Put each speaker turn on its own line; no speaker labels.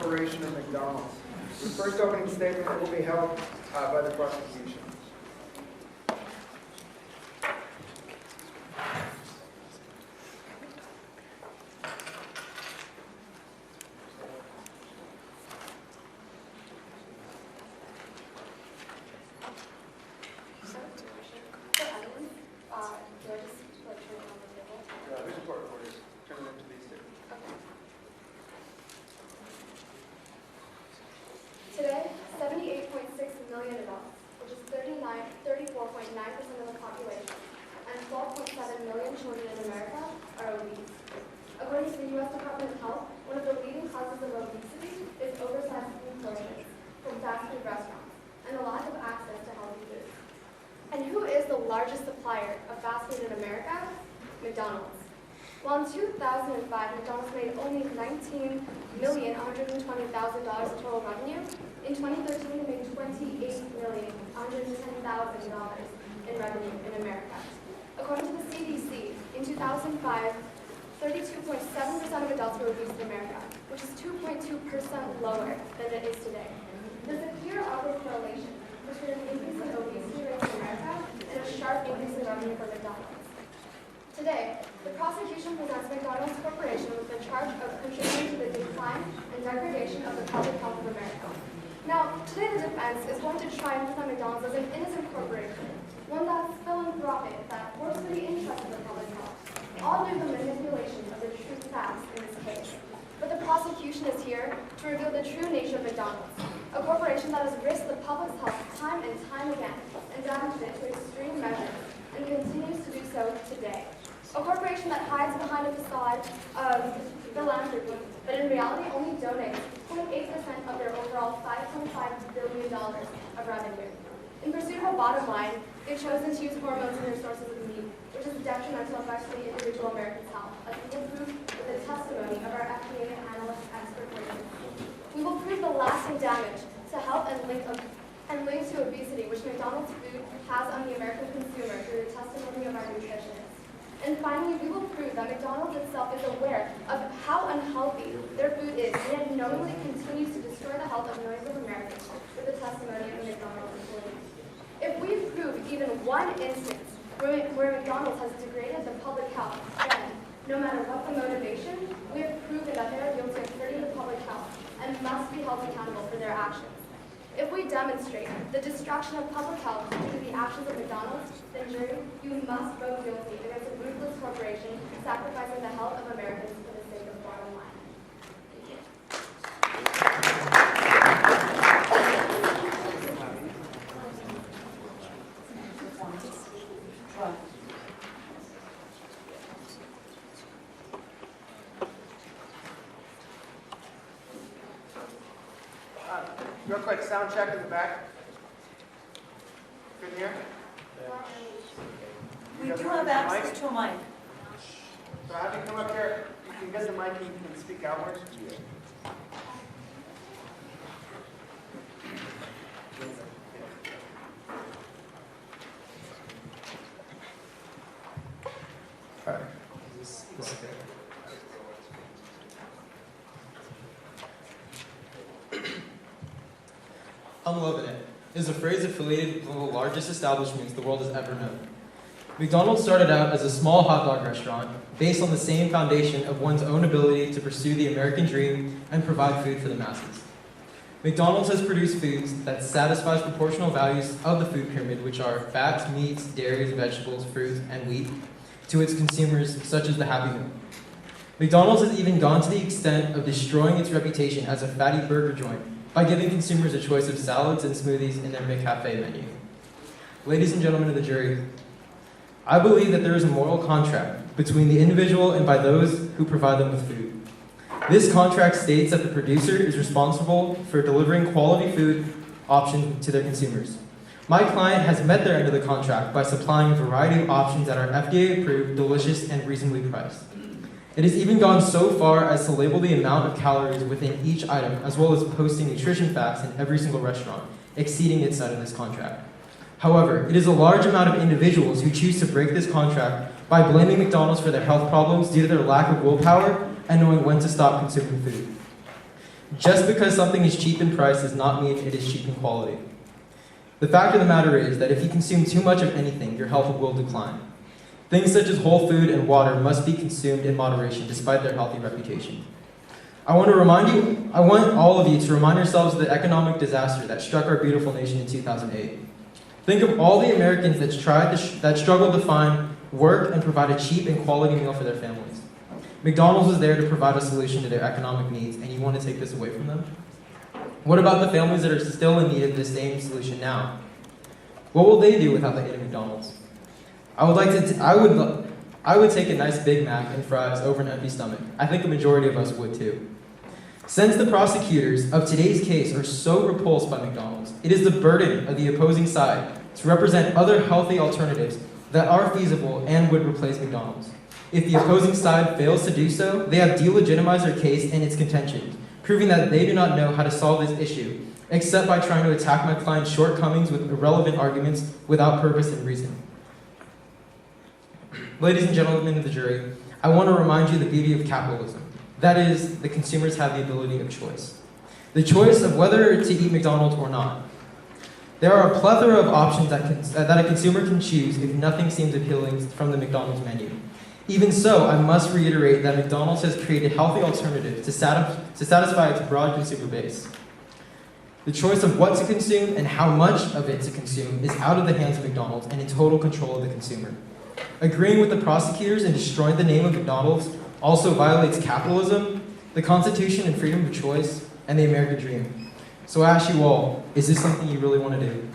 Corporation of McDonald's. The first opening statement will be held by the prosecution.
Today, 78.6 million adults, which is 34.9% of the population, and 12.7 million children in America are obese. According to the U.S. Department of Health, one of the leading causes of obesity is oversized food portions from fast food restaurants and the lack of access to healthy food. And who is the largest supplier of fast food in America? McDonald's. While in 2005, McDonald's made only $19,120,000 of total revenue, in 2013 it made $28,110,000 in revenue in America. According to the CDC, in 2005, 32.7% of adults were obese in America, which is 2.2% lower than it is today. There's a clear upward correlation between an increase in obesity rates in America and a sharp increase in revenue for McDonald's. Today, the prosecution presents McDonald's Corporation with the charge of contributing to the decline and degradation of the public health of America. Now, today the defense is going to try and present McDonald's as an innocent corporation, one that's philanthropic, that works for the interests of the public health, all due to the manipulation of the true facts in this case. But the prosecution is here to reveal the true nature of McDonald's, a corporation that has risked the public's health time and time again and damaged it to extreme measures and continues to do so today. A corporation that hides behind a facade of philanthropy, but in reality only donates 0.8% of their overall $5.5 billion of revenue. In pursuit of a bottom line, they've chosen to use hormones in their sources of meat, which is detrimental effects to the individual American's health, as we will prove with the testimony of our FDA analyst expert witness. We will prove the lasting damage to health and link to obesity, which McDonald's food has on the American consumer through the testimony of our nutritionists. And finally, we will prove that McDonald's itself is aware of how unhealthy their food is, and yet knowingly continues to destroy the health of millions of Americans with the testimony of McDonald's employees. If we prove even one instance where McDonald's has degraded the public health, then, no matter what the motivation, we have proven that they are guilty of hurting the public health and must be held accountable for their actions. If we demonstrate the destruction of public health through the actions of McDonald's, then jury, you must vote guilty against a ruthless corporation sacrificing the health of Americans for the sake of the bottom line.
Real quick, sound check in the back. Good here?
We do have access to a mic.
So have you come up here, you can get the mic and you can speak outwards.
All right. This is good. Unloving it is a phrase affiliated with one of the largest establishments the world has ever known. McDonald's started out as a small hot dog restaurant based on the same foundation of one's own ability to pursue the American dream and provide food for the masses. McDonald's has produced foods that satisfies proportional values of the food pyramid, which are fats, meats, dairies, vegetables, fruits, and wheat, to its consumers, such as the Happy Meal. McDonald's has even gone to the extent of destroying its reputation as a fatty burger joint by giving consumers a choice of salads and smoothies in their McCafe menu. Ladies and gentlemen of the jury, I believe that there is a moral contract between the individual and by those who provide them with food. This contract states that the producer is responsible for delivering quality food options to their consumers. My client has met their end of the contract by supplying a variety of options that are FDA approved, delicious, and reasonably priced. It has even gone so far as to label the amount of calories within each item, as well as posting nutrition facts in every single restaurant, exceeding its side of this contract. However, it is a large amount of individuals who choose to break this contract by blaming McDonald's for their health problems due to their lack of willpower and knowing when to stop consuming food. Just because something is cheap in price does not mean it is cheap in quality. The fact of the matter is that if you consume too much of anything, your health will decline. Things such as whole food and water must be consumed in moderation despite their healthy reputation. I want all of you to remind yourselves of the economic disaster that struck our beautiful nation in 2008. Think of all the Americans that struggled to find work and provide a cheap and quality meal for their families. McDonald's was there to provide a solution to their economic needs, and you want to take this away from them? What about the families that are still in need of the same solution now? What will they do without the aid of McDonald's? I would take a nice Big Mac and fries over an empty stomach. I think a majority of us would too. Since the prosecutors of today's case are so repulsed by McDonald's, it is the burden of the opposing side to represent other healthy alternatives that are feasible and would replace McDonald's. If the opposing side fails to do so, they have delegitimized their case and its contentions, proving that they do not know how to solve this issue, except by trying to attack my client's shortcomings with irrelevant arguments without purpose and reason. Ladies and gentlemen of the jury, I want to remind you the beauty of capitalism. That is, the consumers have the ability of choice. The choice of whether to eat McDonald's or not. There are a plethora of options that a consumer can choose if nothing seems appealing from the McDonald's menu. Even so, I must reiterate that McDonald's has created healthy alternatives to satisfy its broad consumer base. The choice of what to consume and how much of it to consume is out of the hands of McDonald's and in total control of the consumer. Agreeing with the prosecutors and destroying the name of McDonald's also violates capitalism, the Constitution and freedom of choice, and the American dream. So I ask you all, is this something you really want to do?